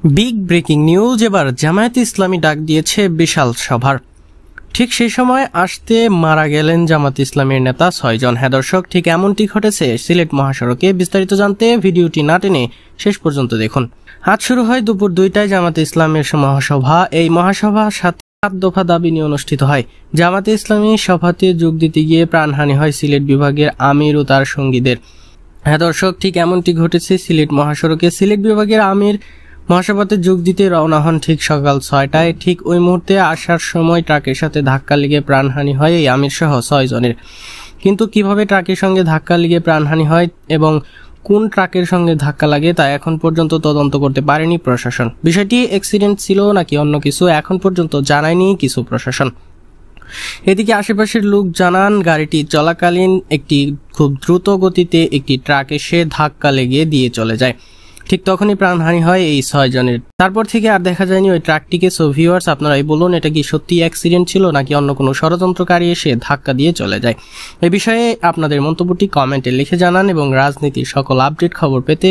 Big breaking news, এবার জামায়াতে ইসলামী ডাক দিয়েছে বিশাল সভার। ঠিক সেই সময় আসতে মারা গেলেন জামায়াতে ইসলামীর নেতা 6 জন। হ্যাঁ দর্শক, ঠিক এমনটি ঘটেছে সিলেট মহাসড়কে। বিস্তারিত জানতে ভিডিওটি না টেনে শেষ পর্যন্ত দেখুন। আজ শুরু হয় দুপুর 2টায় জামায়াতে ইসলামীর মহাসভা। এই মহাসভা 7 দফা দাবি নিয়ে অনুষ্ঠিত হয়। জামায়াতে ইসলামী সভাতে যোগ দিতে গিয়ে প্রাণহানি হয় সিলেট বিভাগের আমির ও তার সঙ্গীদের। হ্যাঁ দর্শক, ঠিক এমনটি ঘটেছে সিলেট মহাসড়কে। সিলেট বিভাগের আমির মহাসভাতে যোগ দিতে রওনা হন ঠিক সকাল 6টায়। ঠিক ওই মুহূর্তে আসার সময় ট্রাকের সাথে ধাক্কা লেগে প্রাণহানি হয় এই আমির সহ 6 জনের। কিন্তু কিভাবে ট্রাকের সঙ্গে ধাক্কা লেগে প্রাণহানি হয় এবং কোন ট্রাকের সঙ্গে ধাক্কা লাগে তা এখন পর্যন্ত তদন্ত করতে পারেনি প্রশাসন। বিষয়টি অ্যাক্সিডেন্ট ছিল নাকি অন্য কিছু এখন পর্যন্ত জানায়নি কিছু প্রশাসন। এদিকে আশেপাশের লোক জানান, গাড়িটি চলাকালীন একটি খুব দ্রুত গতিতে একটি ট্রাক এসে ধাক্কা লেগে দিয়ে চলে যায়। ঠিক তখনই প্রাণহানি হয় এই 6 জনের। তারপর থেকে আর দেখা যায়নি ওই ট্রাকটিকে। সো ভিউয়ার্স, আপনারাই বলুন, এটা কি সত্যি অ্যাক্সিডেন্ট ছিল নাকি অন্য কোনো ষড়যন্ত্রকারী এসে ধাক্কা দিয়ে চলে যায়? এই বিষয়ে আপনাদের মন্তব্যটি কমেন্টে লিখে জানান এবং রাজনীতির সকল আপডেট খবর পেতে